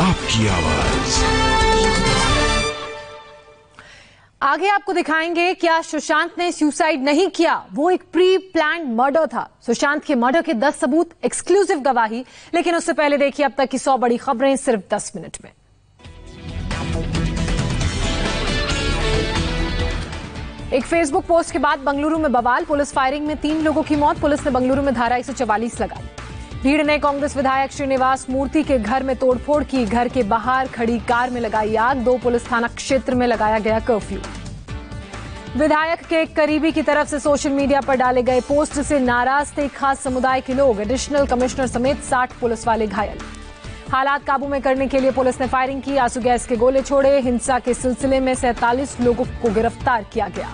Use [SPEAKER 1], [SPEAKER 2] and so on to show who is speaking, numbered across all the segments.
[SPEAKER 1] आपकी आवाज।
[SPEAKER 2] आगे आपको दिखाएंगे क्या सुशांत ने सुसाइड नहीं किया, वो एक प्री प्लान्ड मर्डर था। सुशांत के मर्डर के 10 सबूत, एक्सक्लूसिव गवाही। लेकिन उससे पहले देखिए अब तक की 100 बड़ी खबरें सिर्फ 10 मिनट में। एक फेसबुक पोस्ट के बाद बंगलुरु में बवाल, पुलिस फायरिंग में 3 लोगों की मौत। पुलिस ने बंगलुरु में धारा 144 लगाई। भीड़ ने कांग्रेस विधायक श्रीनिवास मूर्ति के घर में तोड़फोड़ की। घर के बाहर खड़ी कार में लगाई आग। 2 पुलिस थाना क्षेत्र में लगाया गया कर्फ्यू। विधायक के करीबी की तरफ से सोशल मीडिया पर डाले गए पोस्ट से नाराज थे खास समुदाय के लोग। एडिशनल कमिश्नर समेत 60 पुलिस वाले घायल। हालात काबू में करने के लिए पुलिस ने फायरिंग की, आंसू गैस के गोले छोड़े। हिंसा के सिलसिले में 47 लोगों को गिरफ्तार किया गया।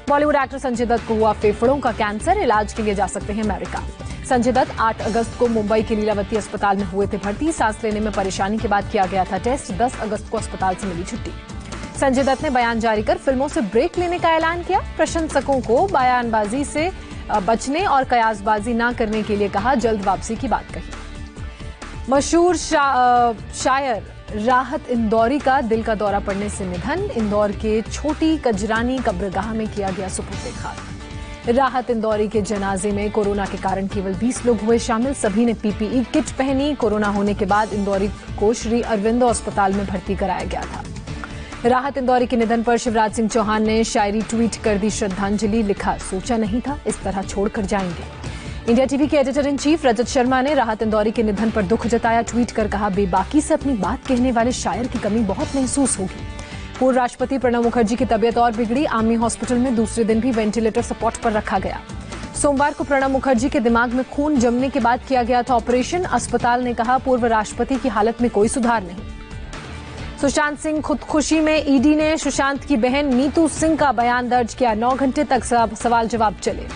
[SPEAKER 2] बॉलीवुड एक्टर संजय दत्त को हुआ फेफड़ों का कैंसर, इलाज के लिए जा सकते हैं अमेरिका। संजय दत्त 8 अगस्त को मुंबई के लीलावती अस्पताल में हुए थे भर्ती। सांस लेने में परेशानी के बाद किया गया था टेस्ट। 10 अगस्त को अस्पताल से मिली छुट्टी। संजय दत्त ने बयान जारी कर फिल्मों से ब्रेक लेने का ऐलान किया। प्रशंसकों को बयानबाजी से बचने और कयासबाजी न करने के लिए कहा। जल्द वापसी की बात कही। मशहूर शायर राहत इंदौरी का दिल का दौरा पड़ने से निधन। इंदौर के छोटी कजरानी कब्रगाह में किया गया सुपुर्द खाक। राहत इंदौरी के जनाजे में कोरोना के कारण केवल 20 लोग हुए शामिल। सभी ने पीपीई किट पहनी। कोरोना होने के बाद इंदौरी को श्री अरविंदो अस्पताल में भर्ती कराया गया था। राहत इंदौरी के निधन पर शिवराज सिंह चौहान ने शायरी ट्वीट कर दी श्रद्धांजलि। लिखा, सोचा नहीं था इस तरह छोड़कर जाएंगे। इंडिया टीवी के editor in chief Rajat Sharma ने राहत इंदौरी के निधन पर दुख जताया। ट्वीट कर कहा, बेबाकी से अपनी बात कहने वाले शायर की कमी बहुत महसूस होगी। पूर्व राष्ट्रपति प्रणब मुखर्जी की तबीयत और बिगड़ी। आर्मी हॉस्पिटल में दूसरे दिन भी वेंटिलेटर सपोर्ट पर रखा गया। सोमवार को प्रणब मुखर्जी के दिमाग में खून जमने के बाद किया गया था ऑपरेशन। अस्पताल ने कहा, पूर्व राष्ट्रपति की हालत में कोई सुधार नहीं। सुशांत सिंह खुदकुशी में ईडी ने सुशांत की बहन नीतू सिंह का बयान दर्ज किया। 9 घंटे तक सवाल जवाब चले।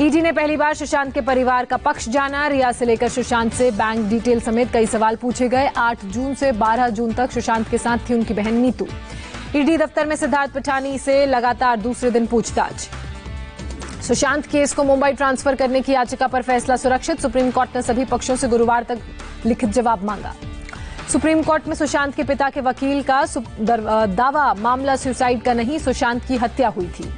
[SPEAKER 2] ईडी ने पहली बार सुशांत के परिवार का पक्ष जाना। रिया से लेकर सुशांत से बैंक डिटेल समेत कई सवाल पूछे गए। 8 जून से 12 जून तक सुशांत के साथ थी उनकी बहन नीतू। ईडी दफ्तर में सिद्धार्थ पिठानी से लगातार दूसरे दिन पूछताछ। सुशांत केस को मुंबई ट्रांसफर करने की याचिका पर फैसला सुरक्षित। सुप्रीम कोर्ट ने सभी पक्षों से गुरुवार तक लिखित जवाब मांगा। सुप्रीम कोर्ट में सुशांत के पिता के वकील का दावा, मामला सुसाइड का नहीं, सुशांत की हत्या हुई थी।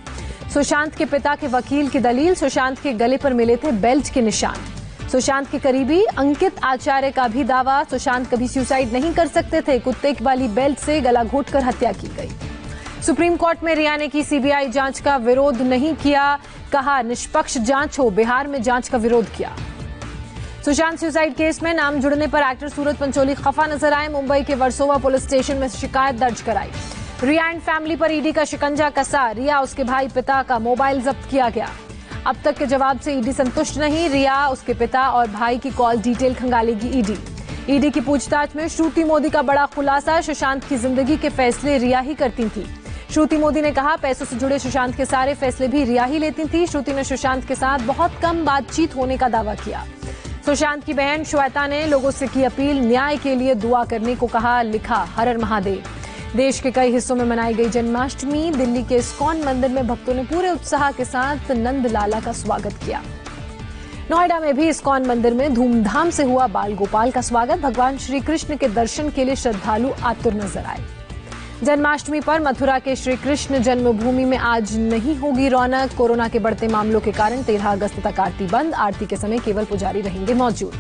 [SPEAKER 2] सुशांत के पिता के वकील की दलील, सुशांत के गले पर मिले थे बेल्ट के निशान। सुशांत के करीबी अंकित आचार्य का भी दावा, सुशांत कभी सुसाइड नहीं कर सकते थे। कुत्ते वाली बेल्ट से गला घोंटकर हत्या की गई। सुप्रीम कोर्ट में रिया ने की सीबीआई जांच का विरोध नहीं किया। कहा, निष्पक्ष जांच हो। बिहार में जांच का विरोध किया। सुशांत सुसाइड केस में नाम जुड़ने पर एक्टर सूरज पंचोली खफा नजर आए। मुंबई के वर्सोवा पुलिस स्टेशन में शिकायत दर्ज कराई। रिया एंड फैमिली पर ईडी का शिकंजा कसा। रिया, उसके भाई, पिता का मोबाइल जब्त किया गया। अब तक के जवाब से ईडी संतुष्ट नहीं। रिया, उसके पिता और भाई की कॉल डिटेल खंगालेगी ईडी। ईडी की पूछताछ में श्रुति मोदी का बड़ा खुलासा। सुशांत की जिंदगी के फैसले रिया ही करती थी। श्रुति मोदी ने कहा, पैसों से जुड़े सुशांत के सारे फैसले भी रिया ही लेती थी। श्रुति ने सुशांत के साथ बहुत कम बातचीत होने का दावा किया। सुशांत की बहन श्वेता ने लोगों से की अपील, न्याय के लिए दुआ करने को कहा। लिखा, हर हर महादेव। देश के कई हिस्सों में मनाई गई जन्माष्टमी। दिल्ली के इस्कॉन मंदिर में भक्तों ने पूरे उत्साह के साथ नंद लाला का स्वागत किया। नोएडा में भी इस्कॉन मंदिर में धूमधाम से हुआ बाल गोपाल का स्वागत। भगवान श्री कृष्ण के दर्शन के लिए श्रद्धालु आतुर नजर आए। जन्माष्टमी पर मथुरा के श्री कृष्ण जन्मभूमि में आज नहीं होगी रौनक। कोरोना के बढ़ते मामलों के कारण 13 अगस्त तक आरती बंद। आरती के समय केवल पुजारी रहेंगे मौजूद।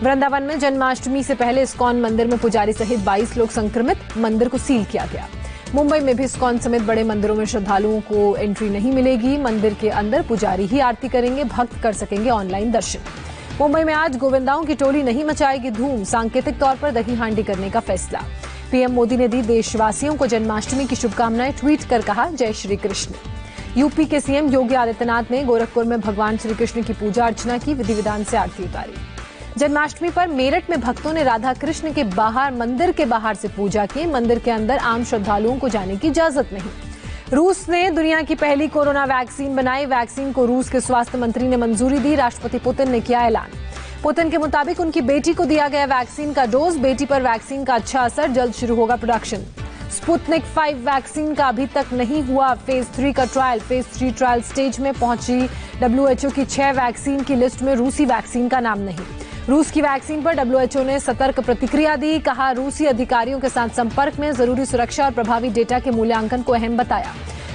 [SPEAKER 2] वृंदावन में जन्माष्टमी से पहले इस्कॉन मंदिर में पुजारी सहित 22 लोग संक्रमित। मंदिर को सील किया गया। मुंबई में भी इस्कॉन समेत बड़े मंदिरों में श्रद्धालुओं को एंट्री नहीं मिलेगी। मंदिर के अंदर पुजारी ही आरती करेंगे। भक्त कर सकेंगे ऑनलाइन दर्शन। मुंबई में आज गोविंदाओं की टोली नहीं मचाएगी धूम। सांकेतिक तौर पर दही हांडी करने का फैसला। पीएम मोदी ने दी देशवासियों को जन्माष्टमी की शुभकामनाएं। ट्वीट कर कहा, जय श्री कृष्ण। यूपी के सीएम योगी आदित्यनाथ ने गोरखपुर में भगवान श्री कृष्ण की पूजा अर्चना की। विधि विधान से आरती उतारी। जन्माष्टमी पर मेरठ में भक्तों ने राधा कृष्ण के बाहर, मंदिर के बाहर से पूजा की। मंदिर के अंदर आम श्रद्धालुओं को जाने की इजाजत नहीं। रूस ने दुनिया की पहली कोरोना वैक्सीन बनाई। वैक्सीन को रूस के स्वास्थ्य मंत्री ने मंजूरी दी। राष्ट्रपति पुतिन ने किया ऐलान। पुतिन के मुताबिक उनकी बेटी को दिया गया वैक्सीन का डोज। बेटी पर वैक्सीन का अच्छा असर, जल्द शुरू होगा प्रोडक्शन। स्पुतनिक 5 वैक्सीन का अभी तक नहीं हुआ फेज 3 का ट्रायल। फेज 3 ट्रायल स्टेज में पहुंची WHO की 6 वैक्सीन की लिस्ट में रूसी वैक्सीन का नाम नहीं। रूस की वैक्सीन पर डब्ल्यूएचओ ने सतर्क प्रतिक्रिया दी। कहा, रूसी अधिकारियों के साथ संपर्क में जरूरी सुरक्षा और प्रभावी डेटा के मूल्यांकन को अहम बताया।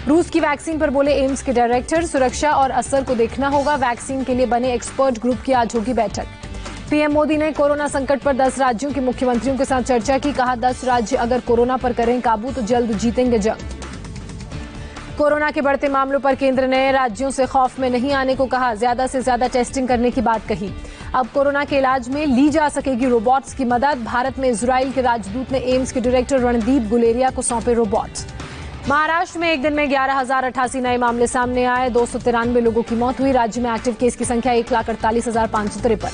[SPEAKER 2] रूस की वैक्सीन पर बोले एम्स के डायरेक्टर, सुरक्षा और असर को देखना होगा। वैक्सीन के लिए बने एक्सपर्ट ग्रुप की आज होगी बैठक। पीएम मोदी ने कोरोना संकट पर 10 राज्यों के मुख्यमंत्रियों के साथ चर्चा की। कहा, 10 राज्य अगर कोरोना पर करें काबू तो जल्द जीतेंगे जंग। कोरोना के बढ़ते मामलों पर केंद्र ने राज्यों से खौफ में नहीं आने को कहा। ज्यादा से ज्यादा टेस्टिंग करने की बात कही। अब कोरोना के इलाज में ली जा सकेगी रोबोट्स की मदद। भारत में इजराइल के राजदूत ने एम्स के डायरेक्टर रणदीप गुलेरिया को सौंपे रोबोट। महाराष्ट्र में एक दिन में 11,088 नए मामले सामने आए। 293 लोगों की मौत हुई। राज्य में एक्टिव केस की संख्या 1,48,553।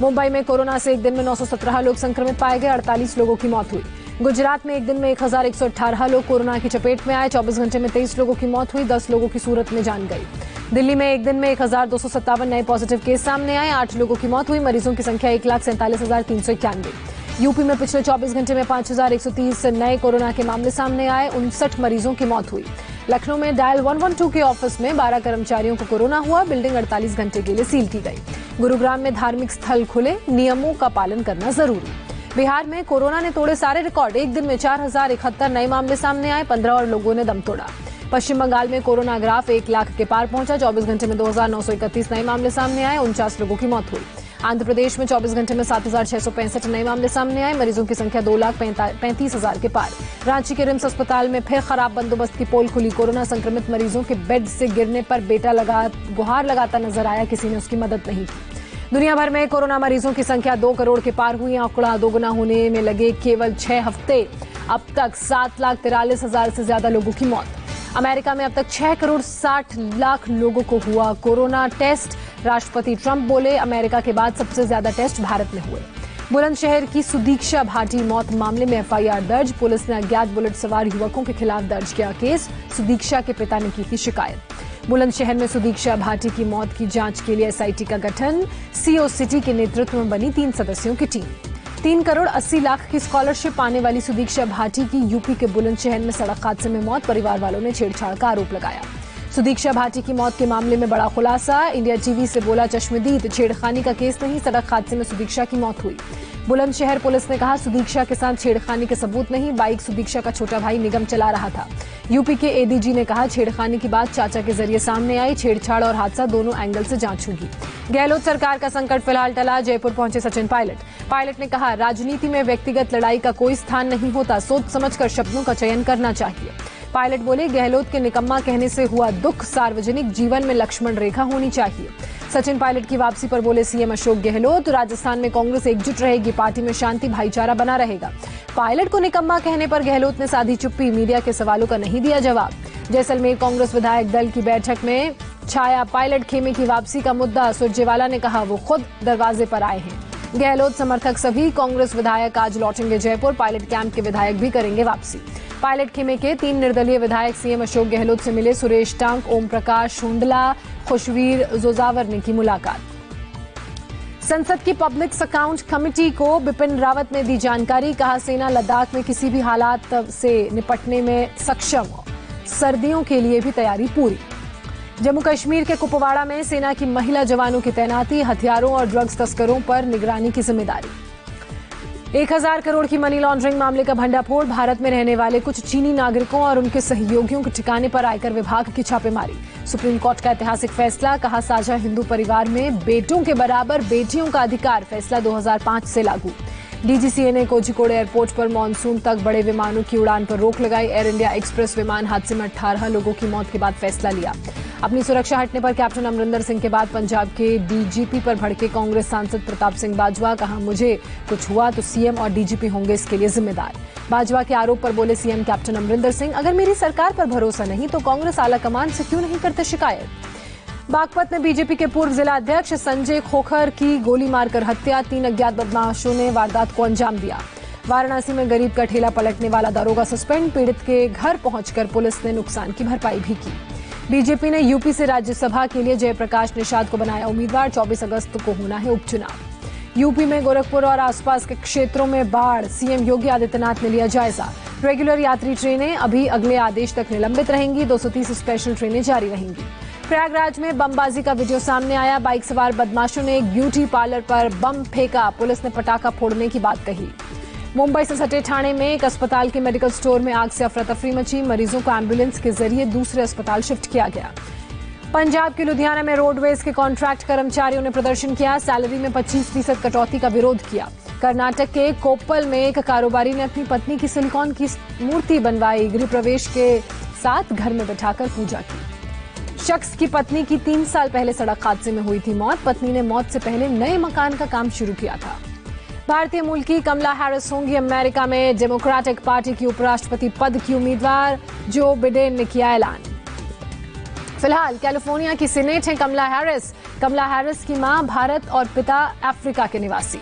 [SPEAKER 2] मुंबई में कोरोना से एक दिन में 917 लोग संक्रमित पाए गए। 48 लोगों की मौत हुई। गुजरात में एक दिन में 1,118 लोग कोरोना की चपेट में आए। 24 घंटे में 23 लोगों की मौत हुई। 10 लोगों की सूरत में जान गई। दिल्ली में एक दिन में 1,257 नए पॉजिटिव केस सामने आए। 8 लोगों की मौत हुई। मरीजों की संख्या 1,47,391। यूपी में पिछले 24 घंटे में 5,130 नए कोरोना के मामले सामने आए। 59 मरीजों की मौत हुई। लखनऊ में डायल 112 के ऑफिस में 12 कर्मचारियों को कोरोना हुआ। बिल्डिंग 48 घंटे के लिए सील की गई। गुरुग्राम में धार्मिक स्थल खुले, नियमों का पालन करना जरूरी। बिहार में कोरोना ने तोड़े सारे रिकॉर्ड। एक दिन में 4,071 नए मामले सामने आए। 15 और लोगों ने दम तोड़ा। पश्चिम बंगाल में कोरोना ग्राफ 1 लाख के पार पहुंचा। 24 घंटे में 2,931 नए मामले सामने आए। 49 लोगों की मौत हुई। आंध्र प्रदेश में 24 घंटे में 7,665 नए मामले सामने आए। मरीजों की संख्या 2,35,000 के पार। रांची के रिम्स अस्पताल में फिर खराब बंदोबस्त की पोल खुली। कोरोना संक्रमित मरीजों के बेड से गिरने पर बेटा गुहार लगाता नजर आया। किसी ने उसकी मदद नहीं की। दुनिया भर में कोरोना मरीजों की संख्या 2 करोड़ के पार हुई। आंकड़ा दोगुना होने में लगे केवल 6 हफ्ते। अब तक 7,43,000 से ज्यादा लोगों की मौत। अमेरिका में अब तक 6 करोड़ 60 लाख लोगों को हुआ कोरोना टेस्ट। राष्ट्रपति ट्रंप बोले, अमेरिका के बाद सबसे ज्यादा टेस्ट भारत में हुए। बुलंदशहर की सुदीक्षा भाटी मौत मामले में एफआईआर दर्ज। पुलिस ने अज्ञात बुलेट सवार युवकों के खिलाफ दर्ज किया केस। सुदीक्षा के पिता ने की थी शिकायत। बुलंदशहर में सुदीक्षा भाटी की मौत की जांच के लिए एसआईटी का गठन। सीओ सिटी के नेतृत्व में बनी 3 सदस्यों की टीम। 3 करोड़ 80 लाख की स्कॉलरशिप पाने वाली सुदीक्षा भाटी की यूपी के बुलंदशहर में सड़क हादसे में मौत। परिवार वालों ने छेड़छाड़ का आरोप लगाया। सुदीक्षा भाटी की मौत के मामले में बड़ा खुलासा। इंडिया टीवी से बोला चश्मदीद, छेड़खानी का केस नहीं, सड़क हादसे में सुदीक्षा की मौत हुई। बुलंदशहर पुलिस ने कहा, सुदीक्षा के साथ छेड़खानी के सबूत नहीं। बाइक सुदीक्षा का छोटा भाई निगम चला रहा था। यूपी के एडीजी ने कहा, छेड़खानी की बात चाचा के जरिए सामने आई। छेड़छाड़ और हादसा दोनों एंगल से जांच होगी। गहलोत सरकार का संकट फिलहाल टला। जयपुर पहुंचे सचिन पायलट ने कहा, राजनीति में व्यक्तिगत लड़ाई का कोई स्थान नहीं होता। सोच समझकर शब्दों का चयन करना चाहिए। पायलट बोले, गहलोत के निकम्मा कहने से हुआ दुख। सार्वजनिक जीवन में लक्ष्मण रेखा होनी चाहिए। सचिन पायलट की वापसी पर बोले सीएम अशोक गहलोत, राजस्थान में कांग्रेस एकजुट रहेगी। पार्टी में शांति भाईचारा बना रहेगा। पायलट को निकम्मा कहने पर गहलोत ने साधी चुप्पी। मीडिया के सवालों का नहीं दिया जवाब। जैसलमेर कांग्रेस विधायक दल की बैठक में छाया पायलट खेमे की वापसी का मुद्दा। सुरजेवाला ने कहा, वो खुद दरवाजे पर आए हैं। गहलोत समर्थक सभी कांग्रेस विधायक आज लौटेंगे जयपुर। पायलट कैंप के विधायक भी करेंगे वापसी। पायलट खेमे के 3 निर्दलीय विधायक सीएम अशोक गहलोत से मिले। सुरेश टांक, ओम प्रकाश शुंडला, खुशवीर जोजावर ने की मुलाकात। संसद की पब्लिक अकाउंट कमेटी को बिपिन रावत ने दी जानकारी। कहा, सेना लद्दाख में किसी भी हालात से निपटने में सक्षम। सर्दियों के लिए भी तैयारी पूरी। जम्मू कश्मीर के कुपवाड़ा में सेना की महिला जवानों की तैनाती। हथियारों और ड्रग्स तस्करों पर निगरानी की जिम्मेदारी। 1,000 करोड़ की मनी लॉन्ड्रिंग मामले का भंडाफोड़। भारत में रहने वाले कुछ चीनी नागरिकों और उनके सहयोगियों के ठिकाने पर आयकर विभाग की छापेमारी। सुप्रीम कोर्ट का ऐतिहासिक फैसला। कहा, साझा हिंदू परिवार में बेटों के बराबर बेटियों का अधिकार। फैसला 2005 से लागू। डीजीसीए ने कोझिकोड एयरपोर्ट पर मानसून तक बड़े विमानों की उड़ान पर रोक लगाई। एयर इंडिया एक्सप्रेस विमान हादसे में 18 लोगों की मौत के बाद फैसला लिया। अपनी सुरक्षा हटने पर कैप्टन अमरिंदर सिंह के बाद पंजाब के डीजीपी पर भड़के कांग्रेस सांसद प्रताप सिंह बाजवा। कहा, मुझे कुछ हुआ तो सीएम और डीजीपी होंगे इसके लिए जिम्मेदार। बाजवा के आरोप पर बोले सीएम कैप्टन अमरिंदर सिंह, अगर मेरी सरकार पर भरोसा नहीं तो कांग्रेस आलाकमान से क्यों नहीं करते शिकायत। बागपत में बीजेपी के पूर्व जिला अध्यक्ष संजय खोखर की गोली मारकर हत्या। 3 अज्ञात बदमाशों ने वारदात को अंजाम दिया। वाराणसी में गरीब का ठेला पलटने वाला दरोगा सस्पेंड। पीड़ित के घर पहुंचकर पुलिस ने नुकसान की भरपाई भी की। बीजेपी ने यूपी से राज्यसभा के लिए जयप्रकाश निषाद को बनाया उम्मीदवार। 24 अगस्त को होना है उपचुनाव। यूपी में गोरखपुर और आसपास के क्षेत्रों में बाढ़। सीएम योगी आदित्यनाथ ने लिया जायजा। रेगुलर यात्री ट्रेनें अभी अगले आदेश तक निलंबित रहेंगी। 230 स्पेशल ट्रेनें जारी रहेंगी। प्रयागराज में बमबाजी का वीडियो सामने आया। बाइक सवार बदमाशों ने एक ब्यूटी पार्लर पर बम फेंका। पुलिस ने पटाखा फोड़ने की बात कही। मुंबई से सटे ठाणे में एक अस्पताल के मेडिकल स्टोर में आग से अफरा तफरी मची। मरीजों को एम्बुलेंस के जरिए दूसरे अस्पताल शिफ्ट किया गया। पंजाब के लुधियाना में रोडवेज के कॉन्ट्रैक्ट कर्मचारियों ने प्रदर्शन किया। सैलरी में 25% कटौती का विरोध किया। कर्नाटक के कोप्पल में एक कारोबारी ने अपनी पत्नी की सिलिकॉन की मूर्ति बनवाई। गृह प्रवेश के साथ घर में बिठाकर पूजा की। शख्स की पत्नी की 3 साल पहले सड़क हादसे में हुई थी मौत। पत्नी ने मौत से पहले नए मकान का काम शुरू किया था। भारतीय मूल की कमला हैरिस होंगी अमेरिका में डेमोक्रेटिक पार्टी की उपराष्ट्रपति पद की उम्मीदवार। जो बिडेन ने किया ऐलान। फिलहाल कैलिफोर्निया की सीनेट हैं कमला हैरिस। कमला हैरिस की मां भारत और पिता अफ्रीका के निवासी।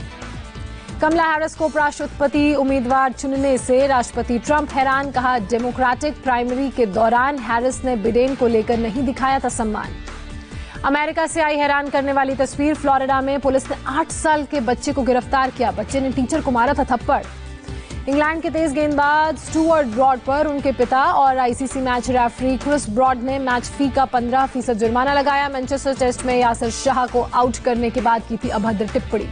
[SPEAKER 2] कमला हैरिस को उपराष्ट्रपति उम्मीदवार चुनने से राष्ट्रपति ट्रंप हैरान। कहा, डेमोक्रेटिक प्राइमरी के दौरान हैरिस ने बिडेन को लेकर नहीं दिखाया था सम्मान। अमेरिका से आई हैरान करने वाली तस्वीर। फ्लोरिडा में पुलिस ने 8 साल के बच्चे को गिरफ्तार किया। बच्चे ने टीचर को मारा था थप्पड़। इंग्लैंड के तेज गेंदबाज स्टुअर्ट ब्रॉड पर उनके पिता और ICC match referee Chris Broad ने मैच फी का 15% जुर्माना लगाया। मैनचेस्टर टेस्ट में यासिर शाह को आउट करने के बाद की थी अभद्र टिप्पणी।